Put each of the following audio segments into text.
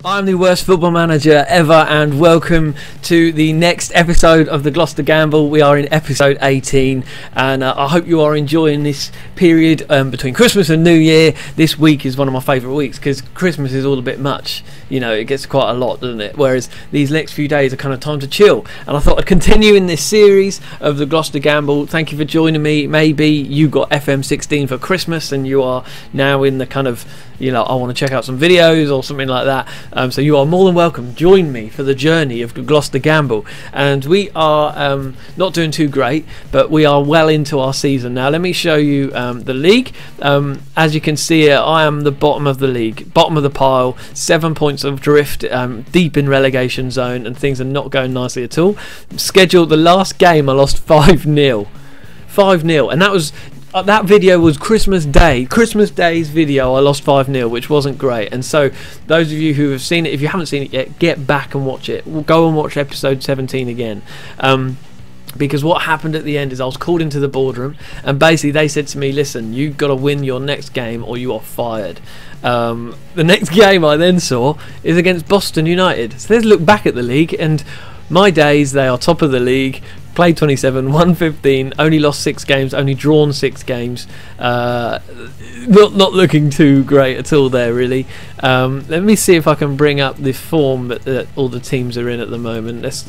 I'm the worst football manager ever, and welcome to the next episode of the Gloucester Gamble. We are in episode 18, and I hope you are enjoying this period between Christmas and New Year. This week is one of my favourite weeks because Christmas is all a bit much. You know, it gets quite a lot, doesn't it? Whereas these next few days are kind of time to chill. And I thought I'd continue in this series of the Gloucester Gamble. Thank you for joining me. Maybe you got FM16 for Christmas and you are now in the kind of, you know, I want to check out some videos or something like that. So you are more than welcome. Join me for the journey of Gloucester Gamble. And we are not doing too great, but we are well into our season now. Let me show you the league. As you can see here, I am the bottom of the league, bottom of the pile, 7 points of drift, deep in relegation zone, and things are not going nicely at all. Scheduled the last game, I lost 5-0. 5-0, and that was... that video was Christmas Day's video. I lost 5-0, which wasn't great. And so those of you who have seen it, if you haven't seen it yet, get back and watch it. We'll go and watch episode 17 again. Because what happened at the end is I was called into the boardroom, and basically they said to me, listen, you've got to win your next game or you are fired. The next game I then saw is against Boston United. So let's look back at the league, and my days, they are top of the league. Played 27, won 15, only lost 6 games, only drawn 6 games. Not looking too great at all there, really. Let me see if I can bring up the form that all the teams are in at the moment. Let's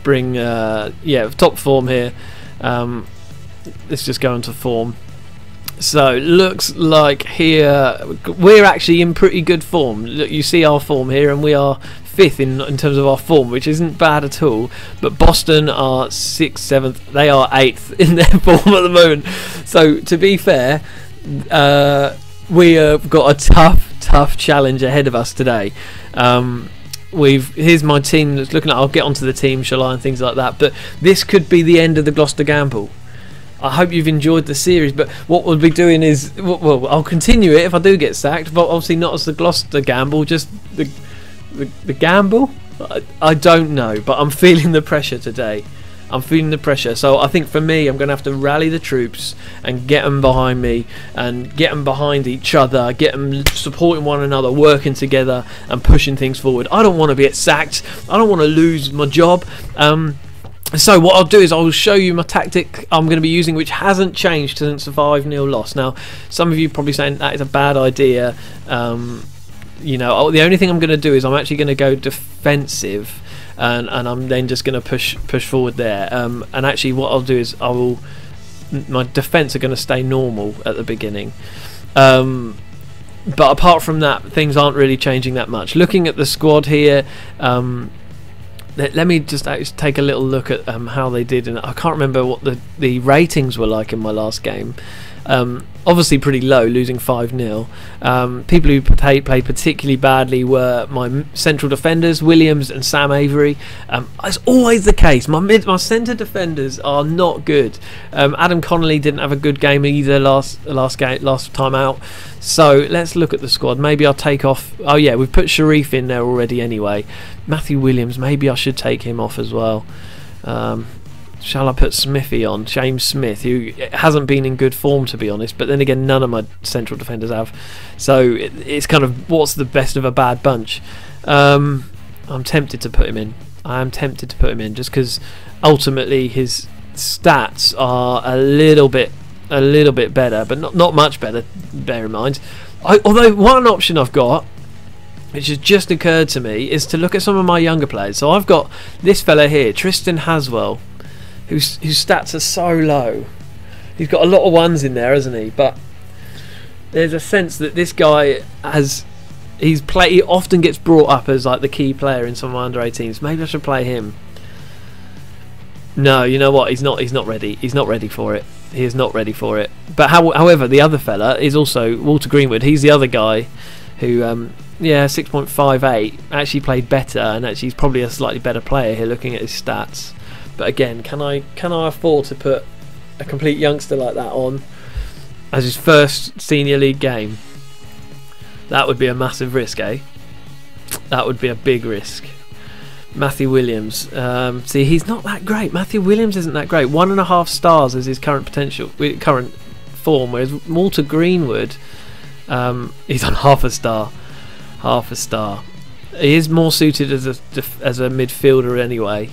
bring, top form here. Let's just go into form. So looks like here we're actually in pretty good form. Look, you see our form here, and we are 5th in terms of our form, which isn't bad at all. But Boston are 6th, 7th. They are 8th in their form at the moment. So to be fair, we have got a tough challenge ahead of us today. Here's my team that's looking at. I'll get onto the team, shall I, and things like that. But this could be the end of the Gloucester Gamble. I hope you've enjoyed the series, but what we'll be doing is, well, I'll continue it if I do get sacked, but obviously not as the Gloucester Gamble, just the Gamble? I don't know, but I'm feeling the pressure today. I'm feeling the pressure, so I think for me, I'm going to have to rally the troops and get them behind me and get them behind each other, get them supporting one another, working together and pushing things forward. I don't want to get sacked. I don't want to lose my job. So what I'll do is I'll show you my tactic I'm going to be using, which hasn't changed since the 5-0 loss. Now, some of you are probably saying that is a bad idea. You know, the only thing I'm going to do is I'm actually going to go defensive, and I'm then just going to push forward there. And actually, what I'll do is my defence are going to stay normal at the beginning. But apart from that, things aren't really changing that much. Looking at the squad here. Let me just take a little look at how they did, and I can't remember what the ratings were like in my last game. Obviously pretty low, losing 5-0. People who played particularly badly were my central defenders, Williams and Sam Avery. It's always the case. My centre defenders are not good. Adam Connolly didn't have a good game either last time out. So let's look at the squad. Maybe I'll take off. Oh yeah, we've put Sharif in there already anyway. Matthew Williams, maybe I should take him off as well. Shall I put Smithy on? James Smith, who hasn't been in good form, to be honest, but then again none of my central defenders have, so it's kind of what's the best of a bad bunch. I'm tempted to put him in. I am tempted to put him in just because ultimately his stats are a little bit better, but not much better, bear in mind. Although one option I've got, which has just occurred to me, is to look at some of my younger players. So I've got this fella here, Tristan Haswell, whose stats are so low. He's got a lot of ones in there, hasn't he? But there's a sense that this guy he often gets brought up as like the key player in some of my under 18s. Maybe I should play him. No, you know what? He's not ready. He's not ready for it. He is not ready for it. But however, the other fella is also Walter Greenwood. He's the other guy who 6.58 actually played better, and actually he's probably a slightly better player here looking at his stats. But again, can I afford to put a complete youngster like that on as his first senior league game? That would be a massive risk, eh? That would be a big risk. Matthew Williams, see, he's not that great. Matthew Williams isn't that great. 1.5 stars is his current form, whereas Walter Greenwood, he's on half a star. He is more suited as a midfielder anyway.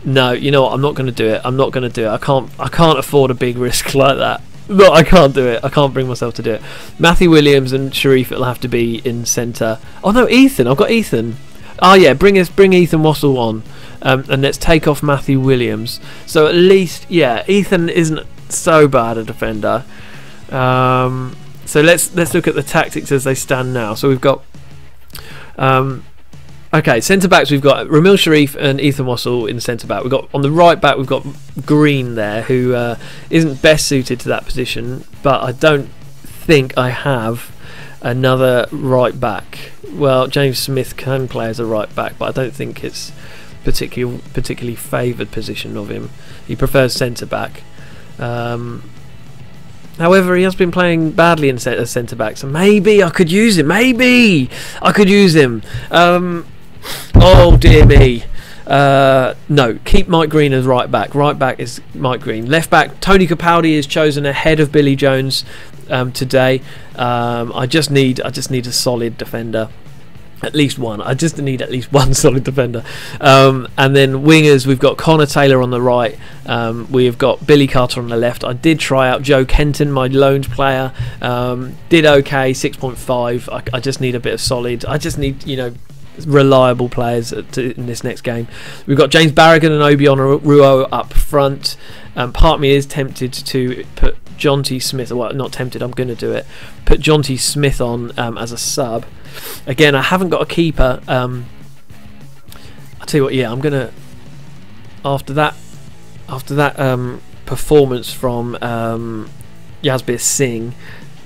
No, you know what? I'm not going to do it. I'm not going to do it. I can't afford a big risk like that. No, I can't do it. I can't bring myself to do it. Matthew Williams and Sharif will have to be in centre. Oh no, Ethan. I've got Ethan. Oh yeah, bring Ethan Wassell on, and let's take off Matthew Williams. So at least, yeah, Ethan isn't so bad a defender. So let's look at the tactics as they stand now. So we've got okay, centre backs. We've got Ramil Sharif and Ethan Wassell in centre back. We've got on the right back. We've got Green there, who isn't best suited to that position. But I don't think I have another right back. Well, James Smith can play as a right back, but I don't think it's particularly favoured position of him. He prefers centre back. However, he has been playing badly as centre back, so maybe I could use him. Maybe I could use him. Oh dear me. No, keep Mike Green as right back. Right back is Mike Green. Left back, Tony Capaldi is chosen ahead of Billy Jones today. I just need a solid defender. At least one. I just need at least one solid defender. And then wingers, we've got Connor Taylor on the right. We've got Billy Carter on the left. I did try out Joe Kenton, my loaned player. Did okay, 6.5. I just need a bit of solid. I just need, reliable players in this next game. We've got James Barragan and Obion Ruo up front. Part of me is tempted to put John T. Smith, well, not tempted, I'm going to do it. Put John T. Smith on as a sub. Again, I haven't got a keeper. I'll tell you what, yeah, I'm going to, after that performance from Yasbir Singh,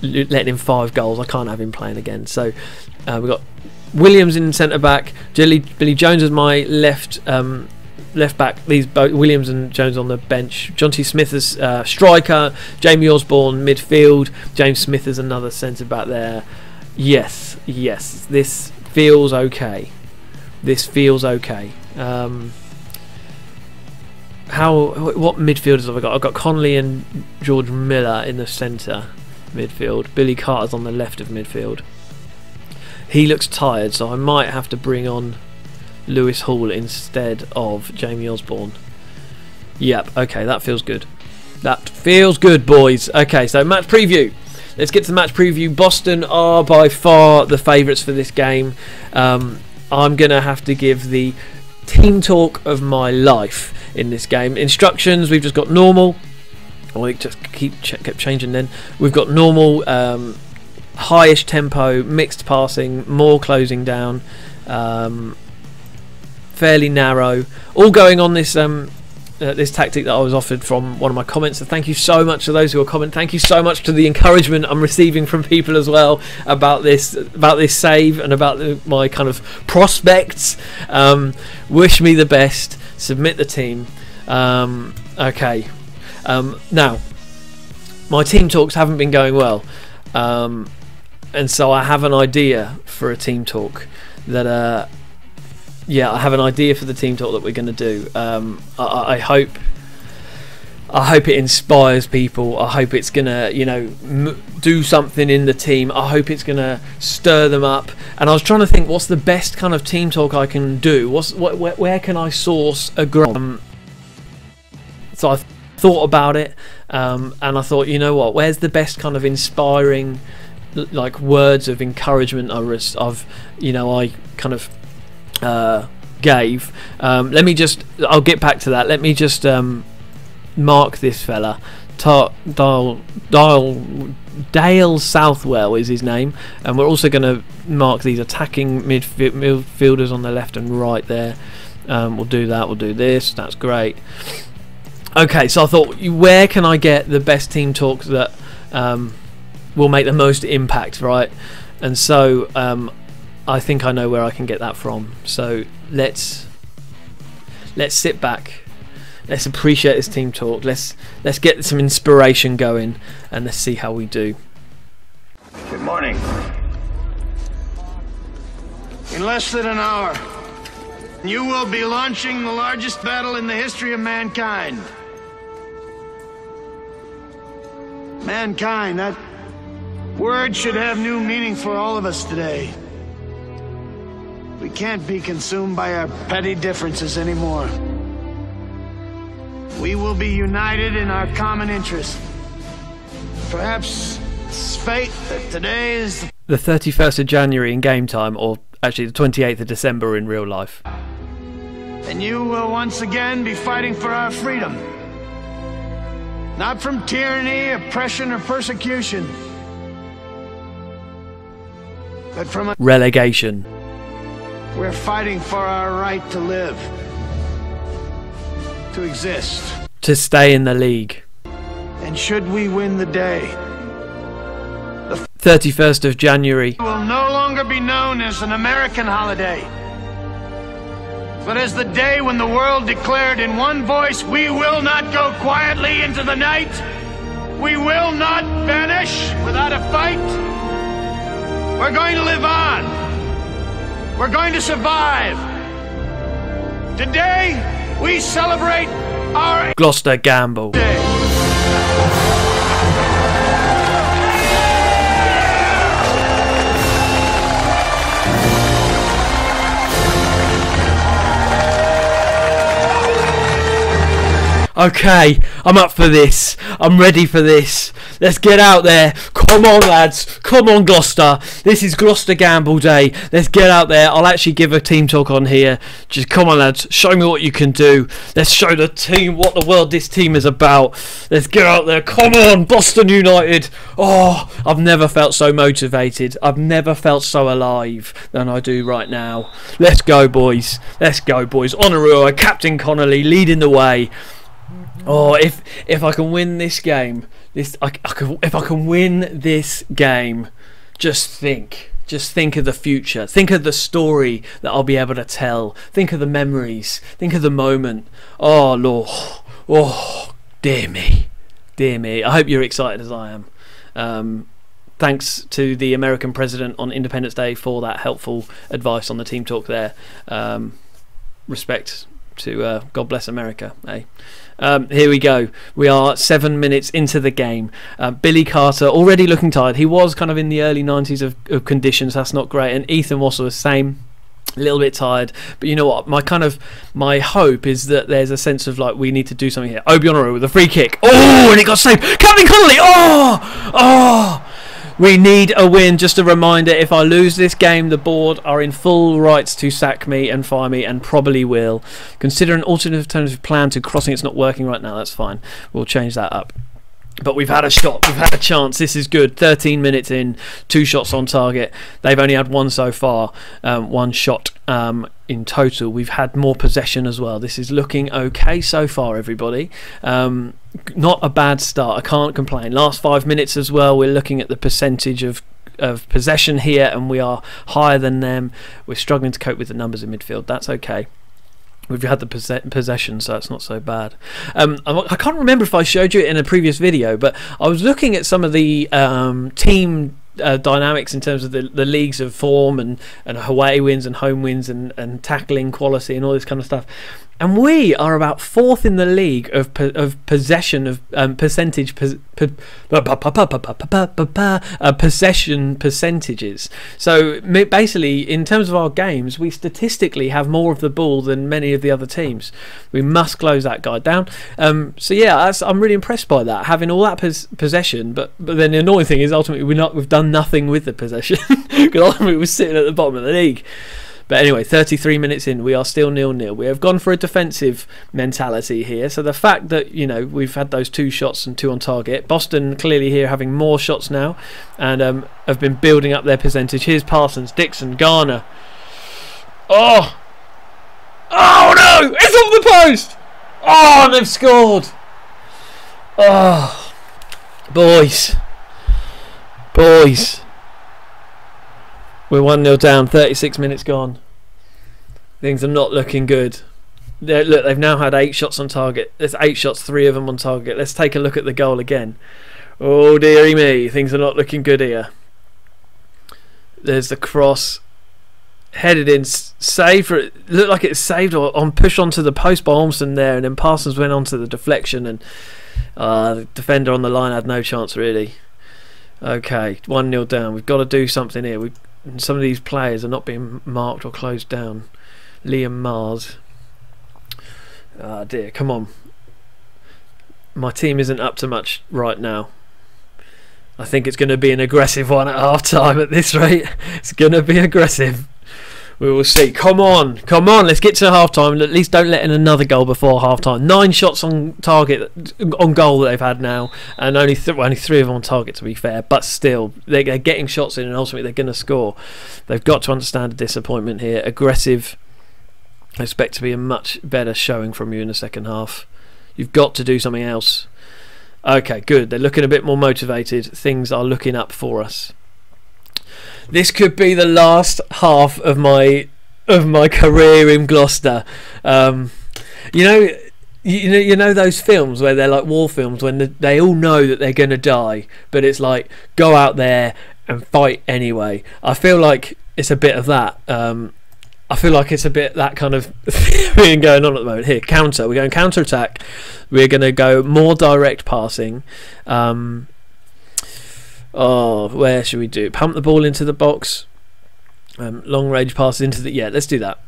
letting in 5 goals, I can't have him playing again. So we've got Williams in centre back, Billy Jones as my left back. These both Williams and Jones on the bench. John T. Smith as striker. Jamie Osborne midfield. James Smith as another centre back there. Yes, this feels okay. What midfielders have I got? I've got Connolly and George Miller in the centre midfield. Billy Carter's on the left of midfield. He looks tired, so I might have to bring on Lewis Hall instead of Jamie Osborne. Yep, okay, that feels good. That feels good, boys. Okay, so match preview. Let's get to the match preview. Boston are by far the favourites for this game. I'm going to have to give the team talk of my life in this game. Instructions, we've just got normal. We just kept changing then. We've got normal, highish tempo, mixed passing, more closing down, fairly narrow. All going on this this tactic that I was offered from one of my comments. So thank you so much to those who are commenting. Thank you so much to the encouragement I'm receiving from people as well about this save and about my kind of prospects. Wish me the best. Submit the team. Okay. Now, my team talks haven't been going well, and so I have an idea for a team talk that. Yeah, I have an idea for the team talk that we're going to do. I hope it inspires people. I hope it's going to, do something in the team. I hope it's going to stir them up. And I was trying to think, what's the best kind of team talk I can do? Where can I source a growth? So I thought about it, and I thought, you know what? Where's the best kind of inspiring, like words of encouragement I kind of gave. I'll get back to that. Let me just mark this fella. Dale Southwell is his name, and we're also going to mark these attacking midfielders on the left and right there. We'll do that. We'll do this. That's great. Okay, so I thought, where can I get the best team talk that will make the most impact, right? And so I think I know where I can get that from. So let's sit back. Let's appreciate this team talk. Let's get some inspiration going, and let's see how we do. Good morning. In less than an hour, you will be launching the largest battle in the history of mankind. Mankind, that word should have new meaning for all of us today. We can't be consumed by our petty differences anymore. We will be united in our common interest. Perhaps it's fate that today is the 31st of January in game time, or actually the 28th of December in real life. And you will once again be fighting for our freedom. Not from tyranny, oppression, or persecution, but from relegation. We're fighting for our right to live, to exist, to stay in the league. And should we win the day, the 31st of January will no longer be known as an American holiday, but as the day when the world declared in one voice, we will not go quietly into the night. We will not vanish without a fight. We're going to live on. We're going to survive. Today, we celebrate our Gloucester Gamble Day. Okay, I'm up for this. I'm ready for this. Let's get out there. Come on, lads. Come on, Gloucester. This is Gloucester Gamble Day. Let's get out there. I'll actually give a team talk on here. Just come on, lads. Show me what you can do. Let's show the team what the world this team is about. Let's get out there. Come on, Boston United. Oh, I've never felt so motivated. I've never felt so alive than I do right now. Let's go, boys. Let's go, boys. Honourua, Captain Connolly leading the way. Oh, if I can win this game, if I can win this game, just think of the future. Think of the story that I'll be able to tell. Think of the memories. Think of the moment. Oh Lord, oh dear me, dear me. I hope you're excited as I am. Thanks to the American president on Independence Day for that helpful advice on the team talk there. Respect to God bless America, eh? Here we go. We are 7 minutes into the game. Billy Carter already looking tired. He was kind of in the early 90s of conditions. That's not great. And Ethan Wassell the same. A little bit tired, but you know what? My hope is that there's a sense of like we need to do something here. Obi Onoru with a free kick. Oh, and it got saved. Captain Connolly. Oh. We need a win. Just a reminder, if I lose this game, the board are in full rights to sack me and fire me, and probably will. Consider an alternative plan to crossing. It's not working right now. That's fine. We'll change that up. But we've had a shot. We've had a chance. This is good. 13 minutes in, 2 shots on target. They've only had one so far. 1 shot in total. We've had more possession as well. This is looking okay so far, everybody. Not a bad start. I can't complain. Last 5 minutes as well. We're looking at the percentage of possession here, and we are higher than them. We're struggling to cope with the numbers in midfield. That's okay. We've had the possession, so it's not so bad. I can't remember if I showed you it in a previous video, but I was looking at some of the team dynamics in terms of the leagues of form and away wins and home wins and tackling quality and all this kind of stuff. And we are about 4th in the league of possession of percentage possession percentages. So basically, in terms of our games, we statistically have more of the ball than many of the other teams. We must close that guy down. So yeah, I'm really impressed by that, having all that possession. But then the annoying thing is ultimately we've done nothing with the possession because ultimately we're sitting at the bottom of the league. But anyway, 33 minutes in, we are still 0-0. We have gone for a defensive mentality here. So the fact that, you know, we've had those 2 shots and 2 on target. Boston clearly here having more shots now and have been building up their percentage. Here's Parsons, Dixon, Garner. Oh! Oh no! It's off the post! Oh, and they've scored! Oh! Boys. We're 1-0 down, 36 minutes gone. Things are not looking good. Look, they've now had 8 shots on target. There's 8 shots, 3 of them on target. Let's take a look at the goal again. Oh, dearie me. Things are not looking good here. There's the cross. Headed in, saved for it. Looked like it's saved or on push onto the post by Ormston there, and then Parsons went onto the deflection, and the defender on the line had no chance really. Okay, 1-0 down. We've got to do something here. And some of these players are not being marked or closed down. Liam Mars. Ah, dear, come on. My team isn't up to much right now. I think it's going to be an aggressive one at half time at this rate. It's going to be aggressive. We will see. Come on, let's get to half time. At least don't let in another goal before half time. 9 shots on target, on goal that they've had now, and only 3 of them on target, to be fair. But still, they're getting shots in, and ultimately they're going to score. They've got to understand the disappointment here. Aggressive. I expect to be a much better showing from you in the second half. You've got to do something else. Okay, good. They're looking a bit more motivated. Things are looking up for us. This could be the last half of my career in Gloucester. You know those films where they're like war films, when they all know that they're going to die, but it's like, go out there and fight anyway. I feel like it's a bit of that. I feel like it's a bit that kind of thing going on at the moment. Here, counter. We're going counter attack. We're going to go more direct passing. Where should we do? Pump the ball into the box. Long range passes into the... Yeah, let's do that.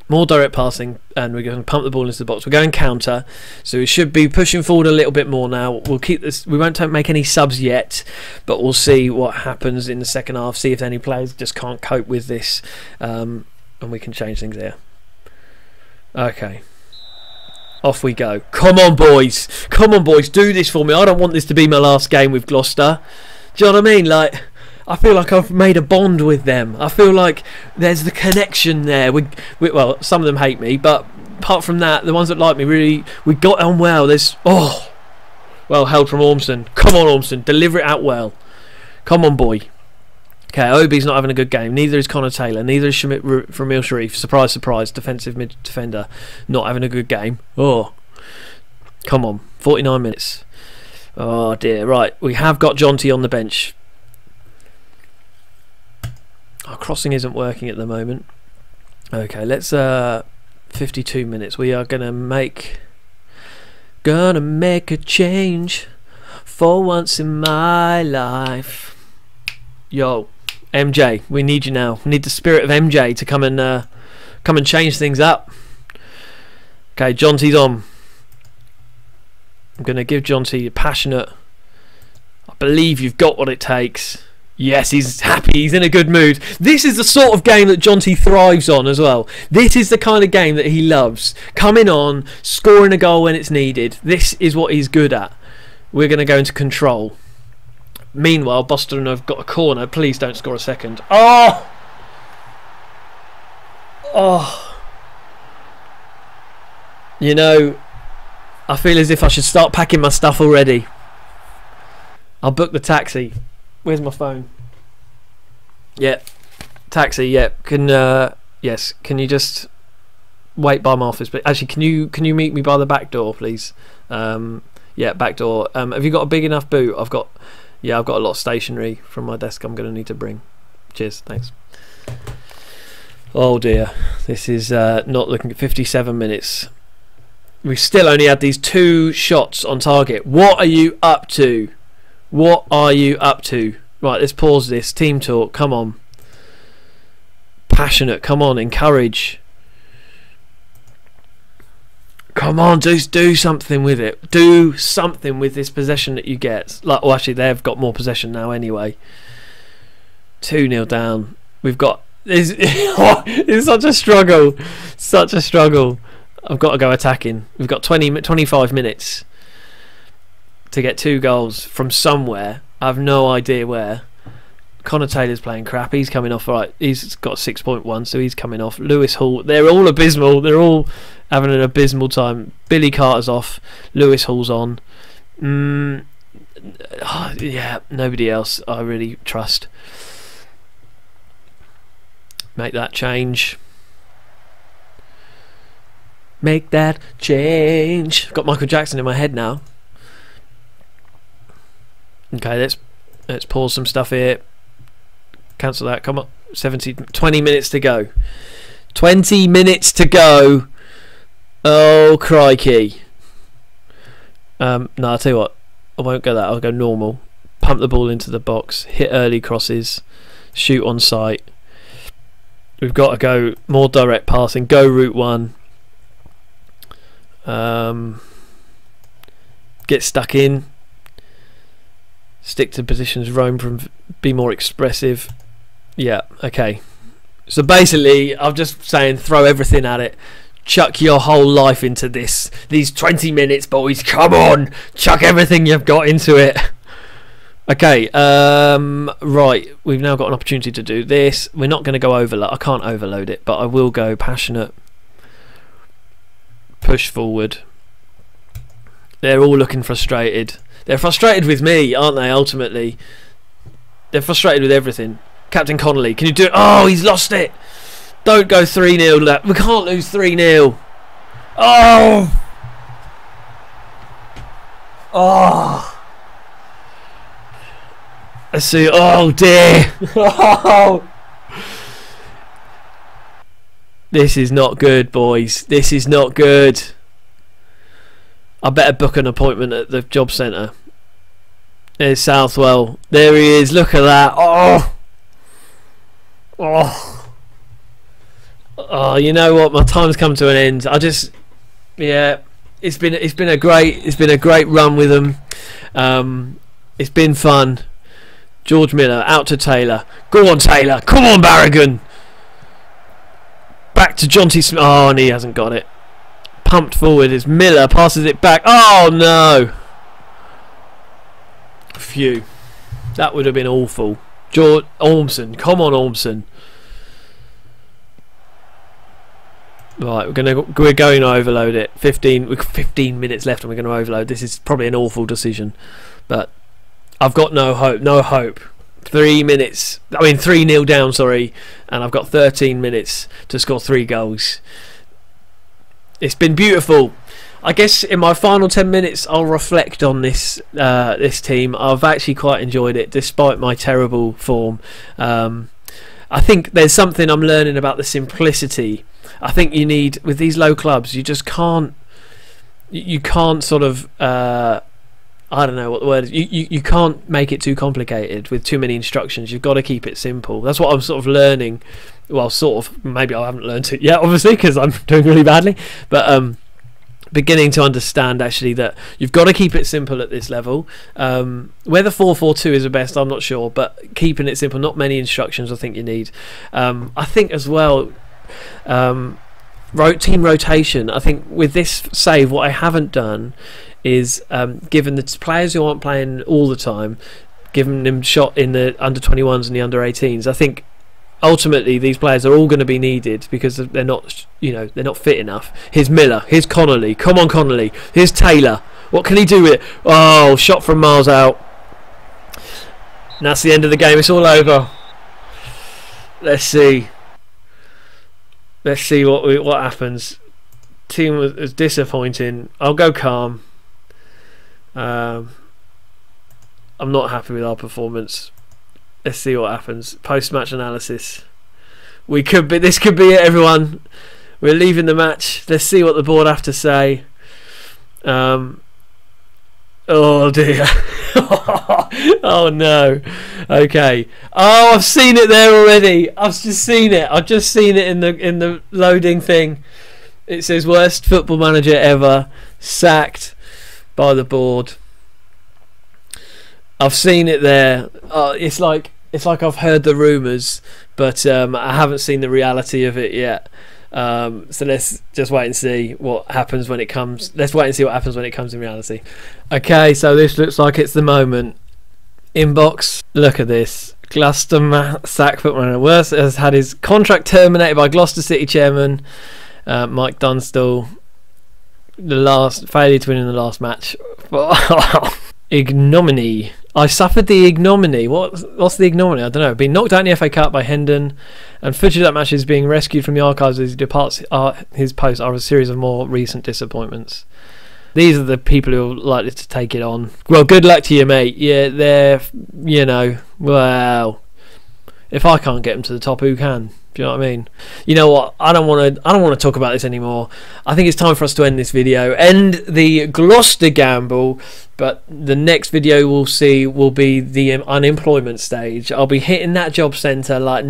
More direct passing, and we're going to pump the ball into the box. We're going counter, so we should be pushing forward a little bit more now. We'll keep this. We won't make any subs yet, but we'll see what happens in the second half. See if any players just can't cope with this, and we can change things here. Okay. Off we go. Come on, boys. Come on, boys. Do this for me. I don't want this to be my last game with Gloucester. Do you know what I mean? Like, I feel like I've made a bond with them. I feel like there's the connection there. Well, some of them hate me, but apart from that, the ones that like me, really, we got on well. Well held from Ormston. Come on, Ormston. Deliver it out well. Come on, boy. Okay, Obi's not having a good game. Neither is Connor Taylor. Neither is Ramil Sharif. Surprise, surprise. Defensive mid defender. Not having a good game. Oh. Come on. 49 minutes. Oh, dear. Right. We have got Jonty on the bench. Our crossing isn't working at the moment. Okay, let's... 52 minutes. We are going to make... Gonna make a change for once in my life. Yo. MJ, we need you now. We need the spirit of MJ to come and change things up. Okay, Jonty's on. I'm going to give Jonty a passionate. I believe you've got what it takes. Yes, he's happy. He's in a good mood. This is the sort of game that Jonty thrives on as well. This is the kind of game that he loves. Coming on, scoring a goal when it's needed. This is what he's good at. We're going to go into control. Meanwhile, Boston have got a corner. Please don't score a second. Oh! Oh! You know, I feel as if I should start packing my stuff already. I'll book the taxi. Where's my phone? Yeah. Taxi, yeah. Yes, can you just wait by my office? But actually, can you meet me by the back door, please? Yeah, back door. Have you got a big enough boot? I've got a lot of stationery from my desk I'm going to need to bring. Cheers, thanks. Oh dear, this is not looking at 57 minutes. We've still only had these 2 shots on target. What are you up to? What are you up to? Right, let's pause this. Team talk, come on. Passionate, come on, encourage. Come on, just do something with it. Do something with this possession that you get. Like, well, actually, they've got more possession now anyway. 2-0 down. We've got... It's such a struggle. Such a struggle. I've got to go attacking. We've got 25 minutes to get 2 goals from somewhere. I have no idea where. Connor Taylor's playing crap. He's coming off right. He's got 6.1, so he's coming off. Lewis Hall. They're all abysmal. They're all having an abysmal time. Billy Carter's off. Lewis Hall's on. Yeah, nobody else I really trust. Make that change. Make that change. I've got Michael Jackson in my head now. Okay, let's pause some stuff here. Cancel that. Come on. 20 minutes to go. 20 minutes to go. Oh, crikey. No, I'll tell you what. I won't go that. I'll go normal. Pump the ball into the box. Hit early crosses. shoot on sight. We've got to go more direct passing. Go route one. Get stuck in. Stick to positions. Roam from. Be more expressive. Yeah. Okay. So basically, I'm just saying, throw everything at it. Chuck your whole life into this. These 20 minutes, boys. Come on, chuck everything you've got into it. Okay, right, we've now got an opportunity to do this. We're not going to go overload. I can't overload it, but I will go passionate. Push forward. They're all looking frustrated. They're frustrated with me, aren't they, ultimately? They're frustrated with everything. Captain Connolly, can you do it? Oh, he's lost it. Don't go 3-0. We can't lose 3-0. Oh! Oh! Let's see. Oh dear. Oh. This is not good, boys. This is not good. I better book an appointment at the job centre. There's Southwell. There he is. Look at that. Oh. Oh. Oh. You know what? My time's come to an end. Yeah. It's been a great run with them. It's been fun. George Miller out to Taylor. Go on, Taylor. Come on, Barragan. Back to Jonty Smith. Oh, and he hasn't got it. Pumped forward is Miller. Passes it back. Oh, no. Phew. That would have been awful. George Ormson. Come on, Ormson. Right, we're going to overload it. 15 minutes left and we're going to overload. This is probably an awful decision. But I've got no hope. No hope. 3 minutes. I mean 3-0 down, sorry. And I've got 13 minutes to score 3 goals. It's been beautiful. I guess in my final 10 minutes I'll reflect on this this team. I've actually quite enjoyed it despite my terrible form. I think there's something I'm learning about the simplicity. I think you need, with these low clubs, you just can't, you can't sort of I don't know what the word is. You can't make it too complicated with too many instructions. You've got to keep it simple. That's what I'm sort of learning. Well, sort of. Maybe I haven't learned it yet, obviously, because I'm doing really badly. But beginning to understand actually that you've got to keep it simple at this level. Whether 4-4-2 is the best, I'm not sure. But keeping it simple, not many instructions. I think you need. I think as well. Team rotation. I think with this save, what I haven't done is given the players who aren't playing all the time, giving them shot in the under 21s and the under 18s. I think ultimately these players are all going to be needed because they're not, they're not fit enough. Here's Miller. Here's Connolly. Come on, Connolly. Here's Taylor. What can he do with it? Oh, shot from miles out. And that's the end of the game. It's all over. Let's see. Let's see what happens. Team was disappointing. I'll go calm. I'm not happy with our performance. Let's see what happens. Post-match analysis. This could be it, everyone. We're leaving the match. Let's see what the board have to say. Oh dear. Oh no. Okay. Oh, I've seen it there already. I've just seen it in the loading thing. It says worst football manager ever, sacked by the board. I've seen it there. It's like I've heard the rumours, but I haven't seen the reality of it yet. So let's just wait and see what happens when it comes. Let's wait and see what happens when it comes in reality. Okay, so this looks like it's the moment. Inbox. Look at this. Gloucester sack football manager. Worst has had his contract terminated by Gloucester City chairman Mike Dunstall. Failure to win in the last match. Ignominy. I suffered the ignominy. What's the ignominy? I don't know. Being knocked out in the FA Cup by Hendon, and footage of that match is being rescued from the archives as he departs his post are a series of more recent disappointments. These are the people who are likely to take it on. Well, good luck to you, mate. Yeah, they're, well, if I can't get them to the top, who can? Do you know what I mean? You know what? I don't want to talk about this anymore. I think it's time for us to end this video. End the Gloucester gamble. but the next video we'll see will be the unemployment stage. I'll be hitting that job centre like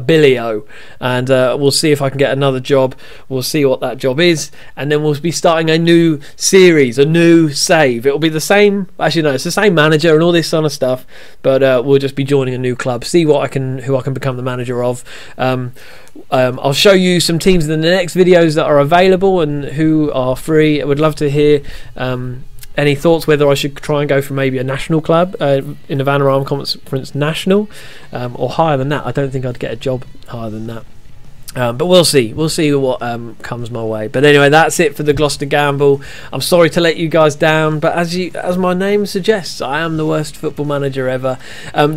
Billy O, and we'll see if I can get another job. We'll see what that job is, and then we'll be starting a new series, a new save. It'll be the same, actually no, it's the same manager and all this sort of stuff, but we'll just be joining a new club, see who I can become the manager of. I'll show you some teams in the next videos that are available and who are free. I would love to hear any thoughts whether I should try and go for maybe a national club in the Vanarama Conference National, or higher than that. I don't think I'd get a job higher than that. But we'll see what comes my way. But anyway, that's it for the Gloucester Gamble. I'm sorry to let you guys down, but as my name suggests, I am the worst football manager ever.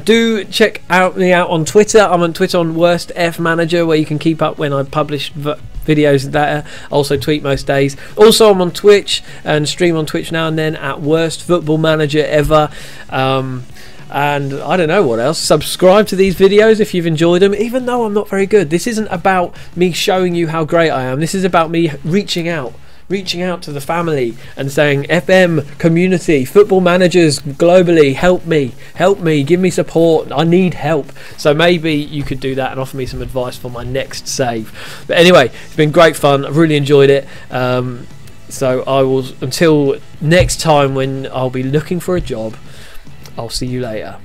Do check me out on Twitter. I'm on Twitter on Worst F Manager, where you can keep up when I publish videos there. I also tweet most days. Also, I'm on Twitch and stream on Twitch now and then at Worst Football Manager Ever. And I don't know what else. Subscribe to these videos if you've enjoyed them, even though I'm not very good. This isn't about me showing you how great I am. This is about me reaching out to the family and saying, FM community, football managers globally, help me, give me support, I need help. So maybe you could do that and offer me some advice for my next save. But anyway, it's been great fun. I've really enjoyed it. So I will, until next time when I'll be looking for a job, I'll see you later.